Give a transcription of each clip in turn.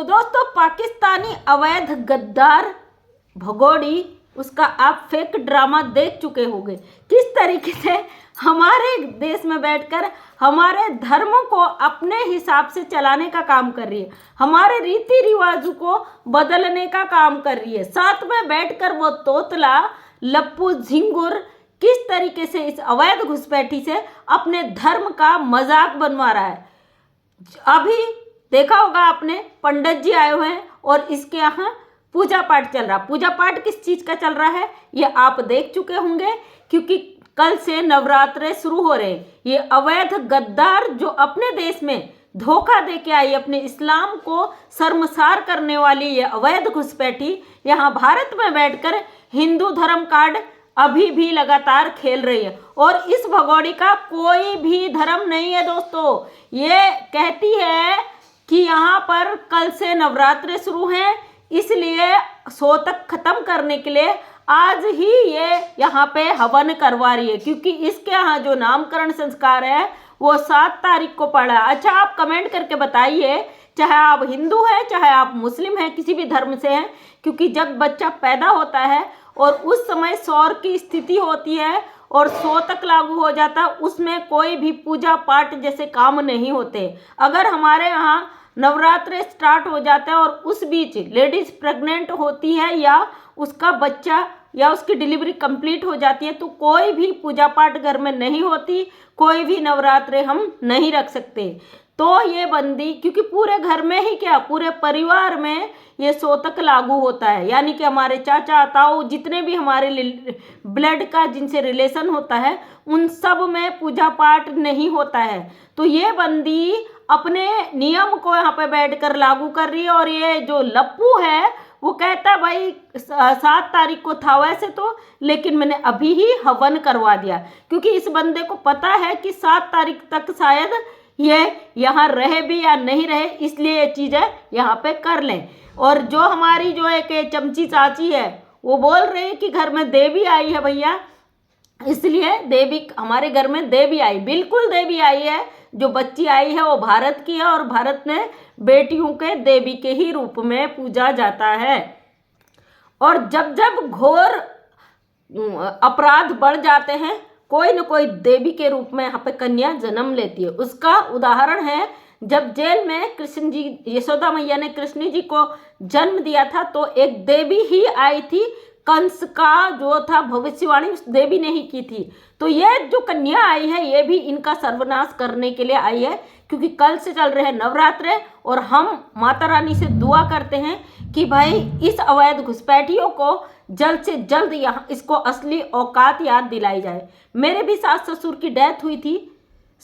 तो दोस्तों पाकिस्तानी अवैध गद्दार भगोड़ी उसका आप फेक ड्रामा देख चुके होंगे, किस तरीके से हमारे देश में बैठकर हमारे धर्म को अपने हिसाब से चलाने का काम कर रही है, हमारे रीति रिवाजों को बदलने का काम कर रही है। साथ में बैठकर वो तोतला लप्पू झिंगुर किस तरीके से इस अवैध घुसपैठी से अपने धर्म का मजाक बनवा रहा है। अभी देखा होगा आपने, पंडित जी आए हुए हैं और इसके यहाँ पूजा पाठ चल रहा। पूजा पाठ किस चीज़ का चल रहा है ये आप देख चुके होंगे, क्योंकि कल से नवरात्रे शुरू हो रहे हैं। ये अवैध गद्दार जो अपने देश में धोखा दे के आई, अपने इस्लाम को शर्मसार करने वाली ये अवैध घुसपैठी यहाँ भारत में बैठकर हिंदू धर्म कार्ड अभी भी लगातार खेल रही है। और इस भगोड़ी का कोई भी धर्म नहीं है दोस्तों। ये कहती है कि यहाँ पर कल से नवरात्रे शुरू हैं, इसलिए सोतक खत्म करने के लिए आज ही ये यहाँ पे हवन करवा रही है, क्योंकि इसके यहाँ जो नामकरण संस्कार है वो 7 तारीख को पड़ा है। अच्छा, आप कमेंट करके बताइए, चाहे आप हिंदू हैं चाहे आप मुस्लिम हैं, किसी भी धर्म से हैं, क्योंकि जब बच्चा पैदा होता है और उस समय सौर की स्थिति होती है और सोतक लागू हो जाता है, उसमें कोई भी पूजा पाठ जैसे काम नहीं होते। अगर हमारे यहाँ नवरात्रे स्टार्ट हो जाता है और उस बीच लेडीज प्रेग्नेंट होती है या उसका बच्चा या उसकी डिलीवरी कंप्लीट हो जाती है, तो कोई भी पूजा पाठ घर में नहीं होती, कोई भी नवरात्रे हम नहीं रख सकते। तो ये बंदी, क्योंकि पूरे घर में ही क्या पूरे परिवार में ये सोतक लागू होता है, यानी कि हमारे चाचा ताऊ जितने भी हमारे ब्लड का जिनसे रिलेशन होता है उन सब में पूजा पाठ नहीं होता है। तो ये बंदी अपने नियम को यहाँ पे बैठकर लागू कर रही है। और ये जो लप्पू है वो कहता है भाई 7 तारीख को था वैसे तो, लेकिन मैंने अभी ही हवन करवा दिया, क्योंकि इस बंदे को पता है कि 7 तारीख तक शायद ये यहाँ रहे भी या नहीं रहे, इसलिए ये चीज़ें यहाँ पे कर लें। और जो हमारी जो एक चमची चाची है वो बोल रही है कि घर में देवी आई है भैया, इसलिए देवी हमारे घर में देवी आई, बिल्कुल देवी आई है। जो बच्ची आई है वो भारत की है और भारत में बेटियों के देवी के ही रूप में पूजा जाता है। और जब जब घोर अपराध बढ़ जाते हैं, कोई न कोई देवी के रूप में यहाँ पे कन्या जन्म लेती है। उसका उदाहरण है जब जेल में कृष्ण जी, यशोदा मैया ने कृष्ण जी को जन्म दिया था, तो एक देवी ही आई थी, कंस का जो था भविष्यवाणी उस देवी ने ही की थी। तो ये जो कन्या आई है ये भी इनका सर्वनाश करने के लिए आई है, क्योंकि कल से चल रहे हैं नवरात्रे और हम माता रानी से दुआ करते हैं कि भाई इस अवैध घुसपैठियों को जल्द से जल्द यहाँ इसको असली औकात याद दिलाई जाए। मेरे भी सास ससुर की डेथ हुई थी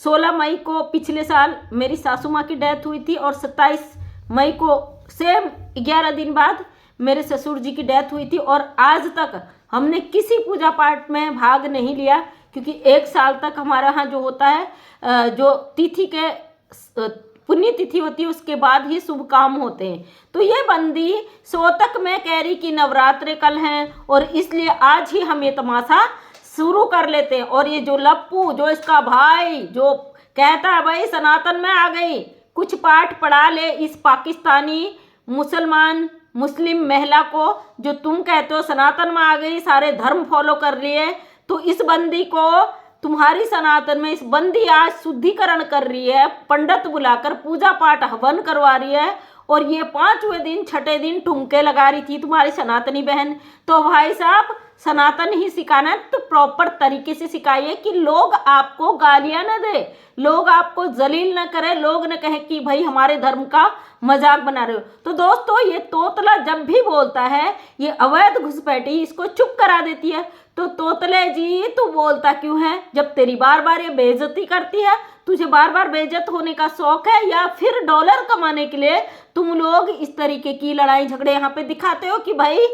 16 मई को, पिछले साल मेरी सासू माँ की डेथ हुई थी और 27 मई को सेम 11 दिन बाद मेरे ससुर जी की डेथ हुई थी। और आज तक हमने किसी पूजा पाठ में भाग नहीं लिया, क्योंकि 1 साल तक हमारे यहाँ जो होता है जो तिथि के पुण्य तिथि होती है उसके बाद ही शुभ काम होते हैं। तो ये बंदी सोतक में कह रही कि नवरात्रे कल हैं और इसलिए आज ही हम ये तमाशा शुरू कर लेते हैं। और ये जो लप्पू, जो इसका भाई, जो कहता है भाई सनातन में आ गई, कुछ पाठ पढ़ा ले इस पाकिस्तानी मुस्लिम महिला को, जो तुम कहते हो सनातन में आ गई, सारे धर्म फॉलो कर लिए। तो इस बंदी को तुम्हारी सनातन में इस बंदी आज शुद्धिकरण कर रही है, पंडित बुलाकर पूजा पाठ हवन करवा रही है। और ये 5वें दिन 6ठे दिन ठुमके लगा रही थी तुम्हारी सनातनी बहन। तो भाई साहब, सनातन ही सिखाना है तो प्रॉपर तरीके से सिखाइए कि लोग आपको गालियां न दे, लोग आपको जलील न करें, लोग न कहें कि भाई हमारे धर्म का मजाक बना रहे हो। तो दोस्तों ये तोतला जब भी बोलता है, ये अवैध घुसपैठी इसको चुप करा देती है। तो तोतले जी तू बोलता क्यों है, जब तेरी बार बार ये बेइज्जती करती है, तुझे बार बार बेइज्जत होने का शौक है, या फिर डॉलर कमाने के लिए तुम लोग इस तरीके की लड़ाई झगड़े यहाँ पे दिखाते हो कि भाई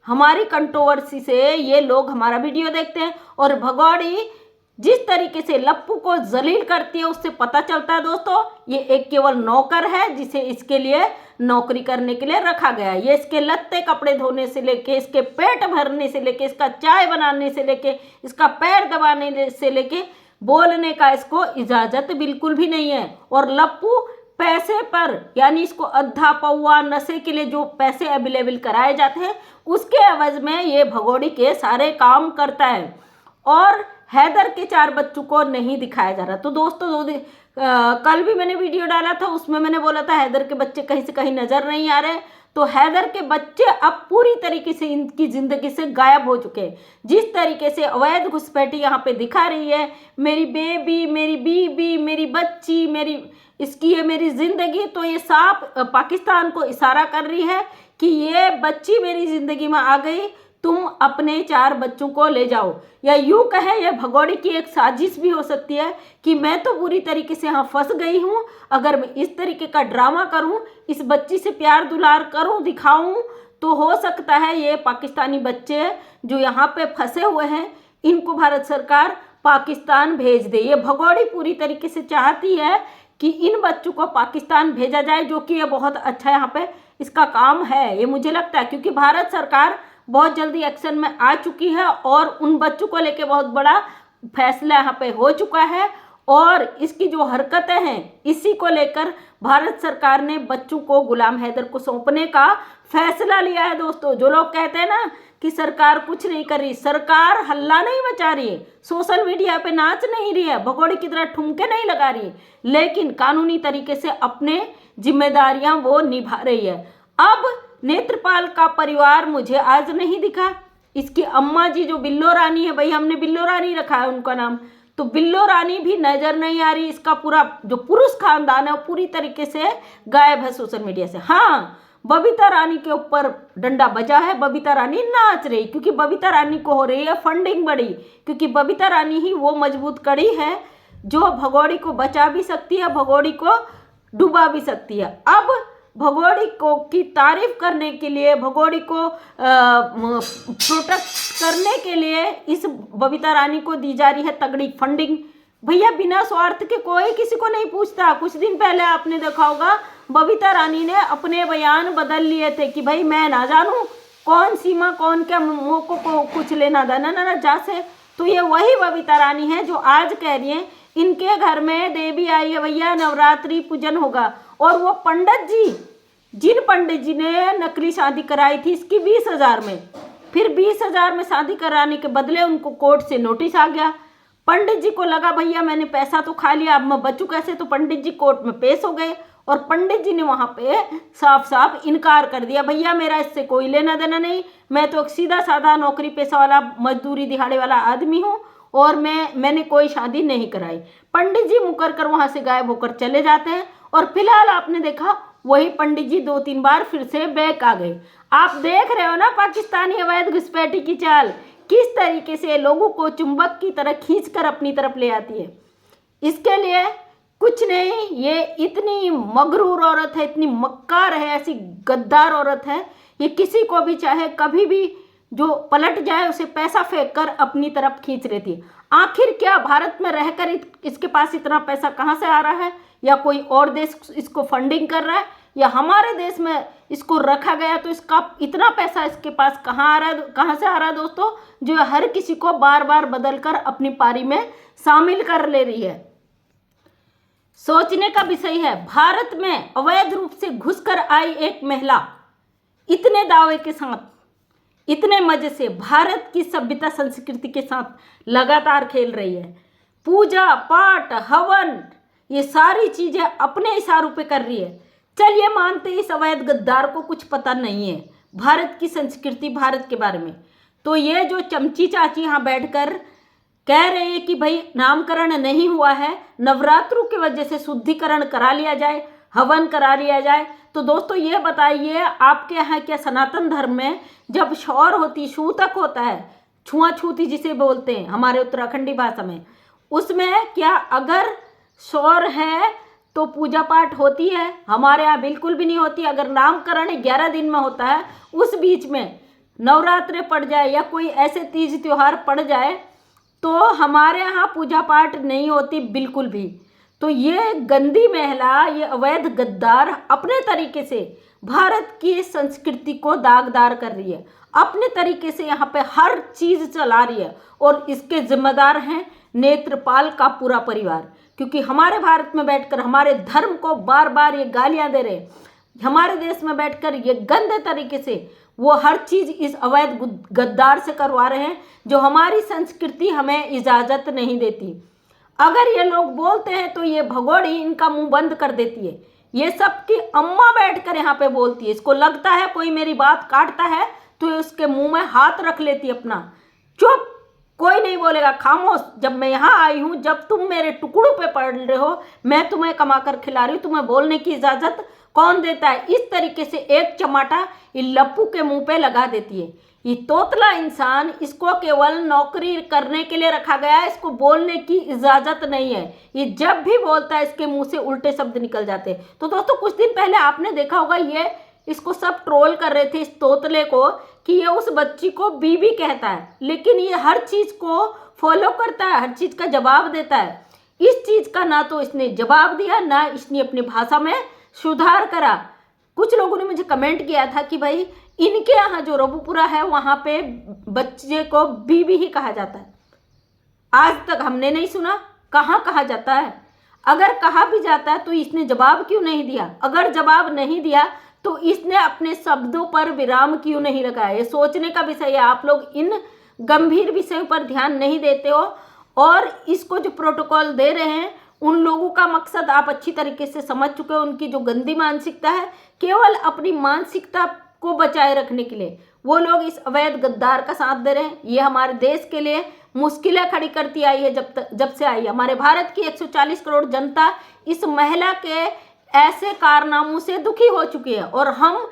हमारी कंट्रोवर्सी से ये लोग हमारा वीडियो देखते हैं। और भगोड़ी जिस तरीके से लप्पू को जलील करती है उससे पता चलता है दोस्तों, ये एक केवल नौकर है जिसे इसके लिए नौकरी करने के लिए रखा गया है। ये इसके लत्ते कपड़े धोने से लेके, इसके पेट भरने से लेके, इसका चाय बनाने से लेके, इसका पैर दबाने से लेके बोलने का इसको इजाज़त बिल्कुल भी नहीं है। और लप्पू पैसे पर, यानी इसको अद्धा पौवा नशे के लिए जो पैसे अवेलेबल कराए जाते हैं उसके एवज में ये भगोड़ी के सारे काम करता है। और हैदर के 4 बच्चों को नहीं दिखाया जा रहा। तो दोस्तों कल भी मैंने वीडियो डाला था, उसमें मैंने बोला था हैदर के बच्चे कहीं से कहीं नजर नहीं आ रहे। तो हैदर के बच्चे अब पूरी तरीके से इनकी जिंदगी से गायब हो चुके हैं। जिस तरीके से अवैध घुसपैठी यहाँ पे दिखा रही है, मेरी बेबी, मेरी बीबी, मेरी बच्ची, मेरी इसकी है मेरी जिंदगी, तो ये साफ पाकिस्तान को इशारा कर रही है कि ये बच्ची मेरी जिंदगी में आ गई, तुम अपने 4 बच्चों को ले जाओ। या यूँ कहे यह भगोड़ी की एक साजिश भी हो सकती है कि मैं तो पूरी तरीके से यहाँ फंस गई हूँ, अगर मैं इस तरीके का ड्रामा करूँ, इस बच्ची से प्यार दुलार करूँ, दिखाऊँ, तो हो सकता है ये पाकिस्तानी बच्चे जो यहाँ पे फंसे हुए हैं इनको भारत सरकार पाकिस्तान भेज दे। ये भगोड़ी पूरी तरीके से चाहती है कि इन बच्चों को पाकिस्तान भेजा जाए, जो कि ये बहुत अच्छा यहाँ पे इसका काम है, ये मुझे लगता है, क्योंकि भारत सरकार बहुत जल्दी एक्शन में आ चुकी है और उन बच्चों को लेके बहुत बड़ा फैसला यहाँ पे हो चुका है। और इसकी जो हरकतें हैं इसी को लेकर भारत सरकार ने बच्चों को गुलाम हैदर को सौंपने का फैसला लिया है। दोस्तों, जो लोग कहते हैं ना कि सरकार कुछ नहीं कर रही, सरकार हल्ला नहीं मचा रही है, सोशल मीडिया पे नाच नहीं रही है, भगोड़ी की तरह ठुमके नहीं लगा रही है, लेकिन कानूनी तरीके से अपने जिम्मेदारियां वो निभा रही है। अब नेत्रपाल का परिवार मुझे आज नहीं दिखा। इसकी अम्मा जी जो बिल्लो रानी है, भाई हमने बिल्लो रानी रखा है उनका नाम, तो बिल्लो रानी भी नजर नहीं आ रही। इसका पूरा जो पुरुष खानदान है वो पूरी तरीके से गायब है सोशल मीडिया से। हाँ, बबीता रानी के ऊपर डंडा बजा है, बबीता रानी नाच रही, क्योंकि बबीता रानी को हो रही है फंडिंग बड़ी, क्योंकि बबीता रानी ही वो मजबूत कड़ी है जो भगोड़ी को बचा भी सकती है, भगोड़ी को डुबा भी सकती है। अब भगोड़ी को की तारीफ करने के लिए, भगोड़ी को प्रोटेक्ट करने के लिए इस बबीता रानी को दी जा रही है तगड़ी फंडिंग। भैया बिना स्वार्थ के कोई किसी को नहीं पूछता। कुछ दिन पहले आपने देखा होगा बबीता रानी ने अपने बयान बदल लिए थे कि भाई मैं ना जानूं कौन सीमा कौन क्या मोको को कुछ लेना देना ना जा से। तो ये वही बबीता रानी है जो आज कह रही है इनके घर में देवी आई है भैया, नवरात्रि पूजन होगा। और वो पंडित जी, जिन पंडित जी ने नकली शादी कराई थी इसकी 20,000 में, फिर 20,000 में शादी कराने के बदले उनको कोर्ट से नोटिस आ गया। पंडित जी को लगा भैया मैंने पैसा तो खा लिया, अब मैं बचूं कैसे, तो पंडित जी कोर्ट में पेश हो गए और पंडित जी ने वहां पे साफ साफ इनकार कर दिया, भैया मेरा इससे कोई लेना देना नहीं, मैं तो एक सीधा साधा नौकरी पेशा वाला मजदूरी दिहाड़े वाला आदमी हूँ और मैंने कोई शादी नहीं कराई। पंडित जी मुकर कर वहां से गायब होकर चले जाते हैं और फिलहाल आपने देखा वही पंडित जी 2-3 बार फिर से बैक आ गए। आप देख रहे हो ना पाकिस्तानी अवैध घुसपैठी की चाल, किस तरीके से लोगों को चुंबक की तरह खींचकर अपनी तरफ ले आती है। इसके लिए कुछ नहीं, ये इतनी मगरूर औरत है, इतनी मक्कार है, ऐसी गद्दार औरत है, ये किसी को भी चाहे कभी भी जो पलट जाए उसे पैसा फेंक कर अपनी तरफ खींच लेती है। आखिर क्या भारत में रहकर इसके पास इतना पैसा कहाँ से आ रहा है, या कोई और देश इसको फंडिंग कर रहा है, या हमारे देश में इसको रखा गया तो इसका इतना पैसा इसके पास कहाँ आ रहा है, कहाँ से आ रहा है दोस्तों, जो हर किसी को बार बार बदल कर अपनी पारी में शामिल कर ले रही है। सोचने का विषय है, भारत में अवैध रूप से घुसकर आई एक महिला इतने दावे के साथ, इतने मजे से भारत की सभ्यता संस्कृति के साथ लगातार खेल रही है। पूजा पाठ हवन ये सारी चीजें अपने इशारों पे कर रही है। चलिए मानते इस अवैध गद्दार को कुछ पता नहीं है भारत की संस्कृति, भारत के बारे में, तो ये जो चमची चाची यहाँ बैठकर कह रहे हैं कि भाई नामकरण नहीं हुआ है, नवरात्रों की वजह से शुद्धिकरण करा लिया जाए, हवन करा लिया जाए, तो दोस्तों ये बताइए आपके यहाँ क्या सनातन धर्म में जब शौर होती, छूतक होता है, छुआछूती जिसे बोलते हैं हमारे उत्तराखंडी भाषा में, उसमें क्या अगर शौर है तो पूजा पाठ होती है? हमारे यहाँ बिल्कुल भी नहीं होती। अगर नामकरण 11 दिन में होता है, उस बीच में नवरात्रे पड़ जाए या कोई ऐसे तीज त्योहार पड़ जाए तो हमारे यहाँ पूजा पाठ नहीं होती बिल्कुल भी। तो ये गंदी महिला, ये अवैध गद्दार अपने तरीके से भारत की संस्कृति को दागदार कर रही है, अपने तरीके से यहाँ पे हर चीज़ चला रही है और इसके जिम्मेदार हैं नेत्रपाल का पूरा परिवार। क्योंकि हमारे भारत में बैठकर हमारे धर्म को बार बार ये गालियां दे रहे हैं, हमारे देश में बैठकर ये गंदे तरीके से वो हर चीज़ इस अवैध गद्दार से करवा रहे हैं, जो हमारी संस्कृति हमें इजाज़त नहीं देती। अगर ये लोग बोलते हैं तो ये भगोड़ी इनका मुंह बंद कर देती है। ये सबकी अम्मा बैठकर यहाँ पे बोलती है, इसको लगता है कोई मेरी बात काटता है तो उसके मुंह में हाथ रख लेती है अपना। चुप, कोई नहीं बोलेगा, खामोश। जब मैं यहाँ आई हूँ, जब तुम मेरे टुकड़ों पे पड़ रहे हो, मैं तुम्हें कमा कर खिला रही हूँ, तुम्हें बोलने की इजाज़त कौन देता है? इस तरीके से एक चमाटा ये लप्पू के मुंह पे लगा देती है। ये तोतला इंसान, इसको केवल नौकरी करने के लिए रखा गया है, इसको बोलने की इजाज़त नहीं है। ये जब भी बोलता है इसके मुंह से उल्टे शब्द निकल जाते हैं। तो दोस्तों, कुछ दिन पहले आपने देखा होगा, ये इसको सब ट्रोल कर रहे थे इस तोतले को कि ये उस बच्ची को बीबी कहता है, लेकिन ये हर चीज़ को फॉलो करता है, हर चीज़ का जवाब देता है। इस चीज़ का ना तो इसने जवाब दिया, ना इसने अपनी भाषा में सुधार करा। कुछ लोगों ने मुझे कमेंट किया था कि भाई इनके यहाँ जो रबुपुरा है वहाँ पे बच्चे को बीबी ही कहा जाता है। आज तक हमने नहीं सुना कहाँ कहा जाता है। अगर कहा भी जाता है तो इसने जवाब क्यों नहीं दिया? अगर जवाब नहीं दिया तो इसने अपने शब्दों पर विराम क्यों नहीं लगाया? ये सोचने का विषय है। आप लोग इन गंभीर विषयों पर ध्यान नहीं देते हो, और इसको जो प्रोटोकॉल दे रहे हैं उन लोगों का मकसद आप अच्छी तरीके से समझ चुके हो। उनकी जो गंदी मानसिकता है, केवल अपनी मानसिकता को बचाए रखने के लिए वो लोग इस अवैध गद्दार का साथ दे रहे हैं। ये हमारे देश के लिए मुश्किलें खड़ी करती आई है जब से आई है। हमारे भारत की 140 करोड़ जनता इस महिला के ऐसे कारनामों से दुखी हो चुकी है, और हम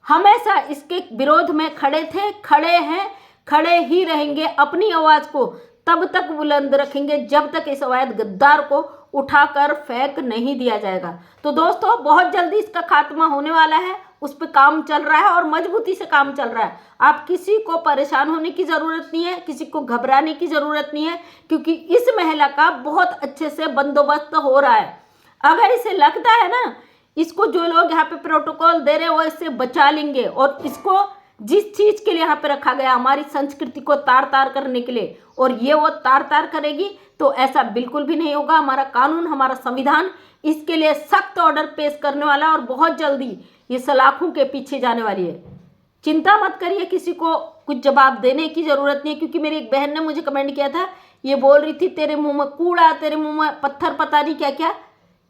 हमेशा इसके विरोध में खड़े थे, खड़े हैं, खड़े ही रहेंगे। अपनी आवाज़ को तब तक बुलंद रखेंगे जब तक इस अवैध गद्दार को उठाकर फेंक नहीं दिया जाएगा। तो दोस्तों, बहुत जल्दी इसका खात्मा होने वाला है, उस पर काम चल रहा है और मजबूती से काम चल रहा है। आप किसी को परेशान होने की ज़रूरत नहीं है, किसी को घबराने की ज़रूरत नहीं है, क्योंकि इस महिला का बहुत अच्छे से बंदोबस्त हो रहा है। अगर इसे लगता है ना, इसको जो लोग यहाँ पे प्रोटोकॉल दे रहे हैं वो इससे बचा लेंगे, और इसको जिस चीज़ के लिए यहाँ पे रखा गया, हमारी संस्कृति को तार तार करने के लिए, और ये वो तार तार करेगी, तो ऐसा बिल्कुल भी नहीं होगा। हमारा कानून, हमारा संविधान इसके लिए सख्त ऑर्डर पेश करने वाला है, और बहुत जल्दी ये सलाखों के पीछे जाने वाली है। चिंता मत करिए, किसी को कुछ जवाब देने की ज़रूरत नहीं है। क्योंकि मेरी एक बहन ने मुझे कमेंट किया था, ये बोल रही थी तेरे मुंह में कूड़ा, तेरे मुंह में पत्थर, पता नहीं क्या क्या।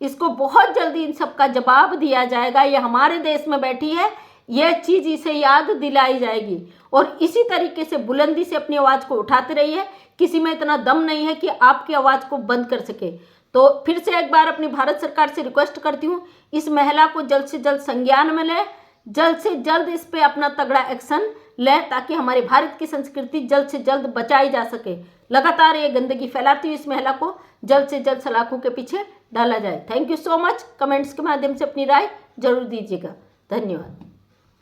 इसको बहुत जल्दी इन सब का जवाब दिया जाएगा। ये हमारे देश में बैठी है, यह चीज़ इसे याद दिलाई जाएगी, और इसी तरीके से बुलंदी से अपनी आवाज़ को उठाते रहिए। किसी में इतना दम नहीं है कि आपकी आवाज़ को बंद कर सके। तो फिर से एक बार अपनी भारत सरकार से रिक्वेस्ट करती हूँ, इस महिला को जल्द से जल्द संज्ञान में लें, जल्द से जल्द इस पे अपना तगड़ा एक्शन लें, ताकि हमारे भारत की संस्कृति जल्द से जल्द बचाई जा सके। लगातार ये गंदगी फैलाती हुई इस महिला को जल्द से जल्द सलाखों के पीछे डाला जाए। Thank you so much. Comments के माध्यम से अपनी राय जरूर दीजिएगा। धन्यवाद।